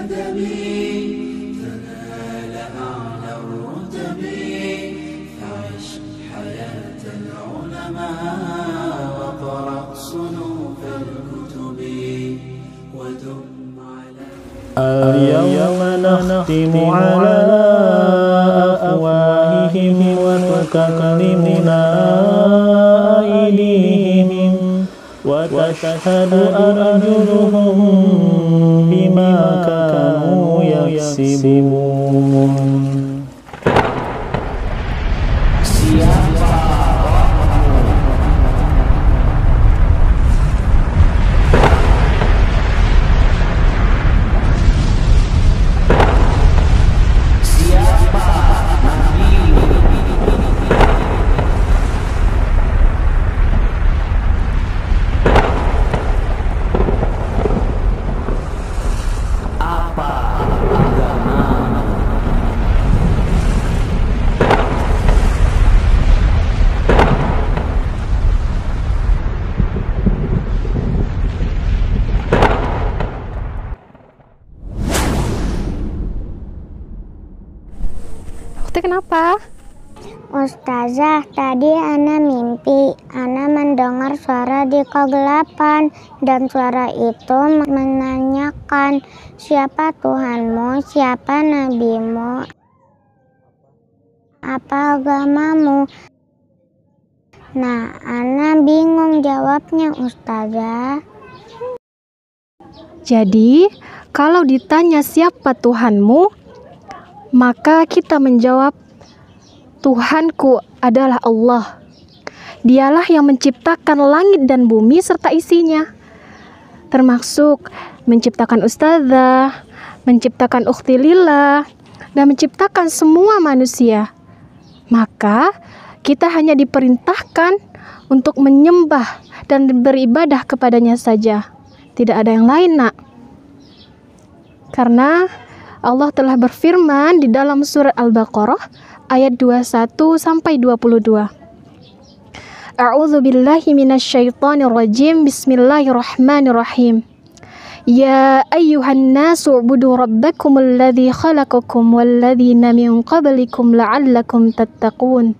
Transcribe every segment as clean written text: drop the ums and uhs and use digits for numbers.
الأدب تنال أعلى الرتب فعش حياة العلماء وقرأ صنوف الكتب ودم على اليوم نختم على أفواههم وتكلمنا أيديهم وتشهد أرجلهم بما كانوا يكسبون. Kenapa? Ustazah, tadi Ana mimpi. Ana mendengar suara di kegelapan dan suara itu menanyakan, siapa Tuhanmu, siapa nabimu, apa agamamu. Nah, Ana bingung jawabnya, Ustazah. Jadi, kalau ditanya siapa Tuhanmu, maka kita menjawab, Tuhanku adalah Allah. Dialah yang menciptakan langit dan bumi serta isinya, termasuk menciptakan ustazah, menciptakan ukhti lillah, dan menciptakan semua manusia. Maka kita hanya diperintahkan untuk menyembah dan beribadah kepadanya saja. Tidak ada yang lain, nak. Karena Allah telah berfirman di dalam surat Al-Baqarah ayat 21 sampai 22. A'udzu billahi minasyaitonir rajim. Bismillahirrahmanirrahim. Ya ayyuhan nasu ubudu rabbakumul ladzi khalaqakum wal ladzina min qablikum la'allakum tattaqun.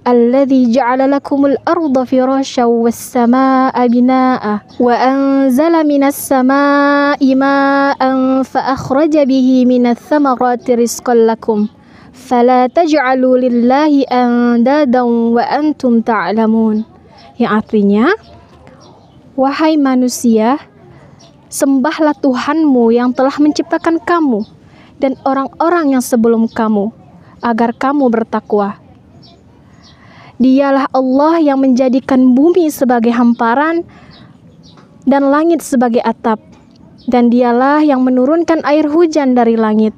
الذي جعل لكم الأرض فراشا والسماء بناء وأنزل من السماء ماء فأخرج به من الثمرات رزقا لكم فلا تجعلوا لله أندادا وأنتم تعلمون. Yang artinya, wahai manusia, sembahlah Tuhanmu yang telah menciptakan kamu dan orang-orang yang sebelum kamu, agar kamu bertakwa. Dialah Allah yang menjadikan bumi sebagai hamparan dan langit sebagai atap. Dan dialah yang menurunkan air hujan dari langit.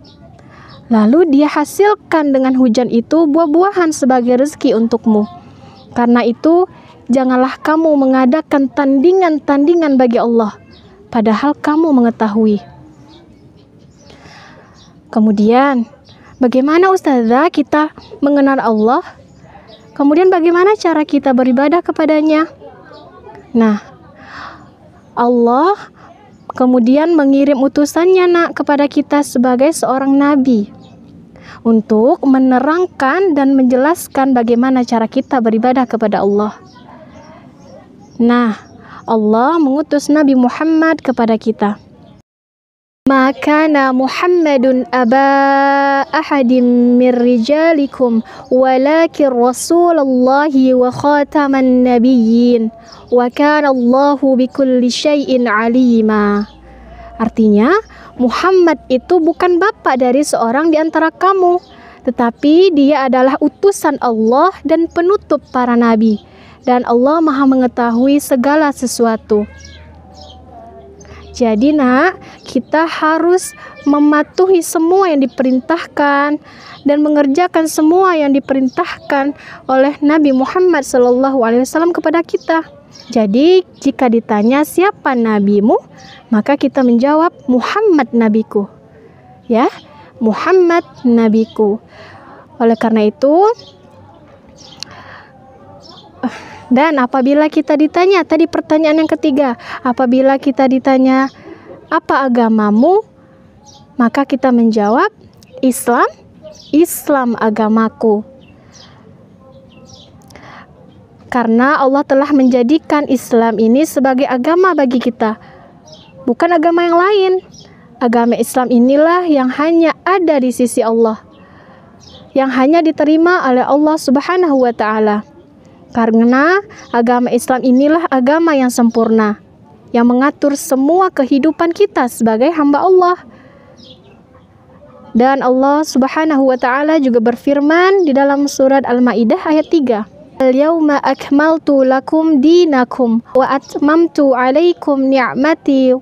Lalu dia hasilkan dengan hujan itu buah-buahan sebagai rezeki untukmu. Karena itu, janganlah kamu mengadakan tandingan-tandingan bagi Allah, padahal kamu mengetahui. Kemudian, bagaimana ustazah kita mengenal Allah? Kemudian bagaimana cara kita beribadah kepadanya? Nah, Allah kemudian mengirim utusannya, nak, kepada kita sebagai seorang nabi untuk menerangkan dan menjelaskan bagaimana cara kita beribadah kepada Allah. Nah, Allah mengutus Nabi Muhammad kepada kita. Ma kana Muhammadun aba ahadin min rijalikum walakin Rasulullahi wa khataman nabiyyin wa kana Allahu bikulli syai'in alima. Artinya, Muhammad itu bukan bapak dari seorang di antara kamu, tetapi dia adalah utusan Allah dan penutup para nabi, dan Allah Maha mengetahui segala sesuatu. Jadi, nak, kita harus mematuhi semua yang diperintahkan dan mengerjakan semua yang diperintahkan oleh Nabi Muhammad SAW kepada kita. Jadi, jika ditanya siapa nabimu, maka kita menjawab Muhammad nabiku. Ya, Muhammad nabiku. Oleh karena itu, dan apabila kita ditanya, tadi pertanyaan yang ketiga, apabila kita ditanya apa agamamu, Maka kita menjawab, Islam agamaku. Karena Allah telah menjadikan Islam ini sebagai agama bagi kita, bukan agama yang lain. Agama Islam inilah yang hanya ada di sisi Allah, yang hanya diterima oleh Allah Subhanahu wa Ta'ala. Karena agama Islam inilah agama yang sempurna, yang mengatur semua kehidupan kita sebagai hamba Allah. Dan Allah Subhanahu wa Ta'ala juga berfirman di dalam surat Al-Maidah ayat 3. Al-yawma akmaltu lakum dinakum wa atmamtu alaikum ni'mati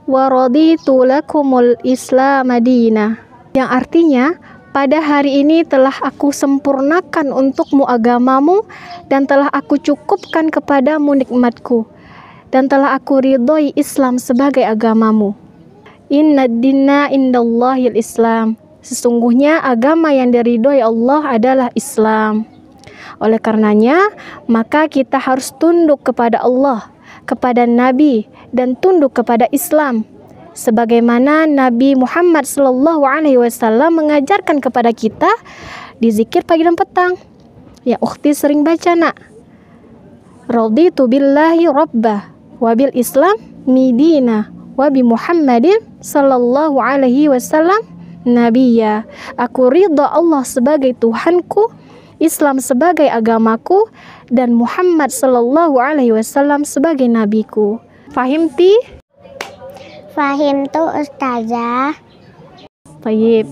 wa raditu lakumul Islam madina. Yang artinya, pada hari ini telah aku sempurnakan untukmu agamamu dan telah aku cukupkan kepadamu nikmatku dan telah aku ridhoi Islam sebagai agamamu. Inna dinna indallahil Islam. Sesungguhnya agama yang diridhoi Allah adalah Islam. Oleh karenanya, maka kita harus tunduk kepada Allah, kepada Nabi, dan tunduk kepada Islam. Sebagaimana Nabi Muhammad SAW mengajarkan kepada kita di zikir pagi dan petang. Ya ukhti sering baca nak. Raditu billahi rabbah wa bil Islam midina wa bi Muhammadin sallallahu alaihi wasallam nabiyya. Aku ridha Allah sebagai Tuhanku, Islam sebagai agamaku, dan Muhammad sallallahu alaihi wasallam sebagai nabiku. Fahimti? Fahimtu Ustazah. Baik.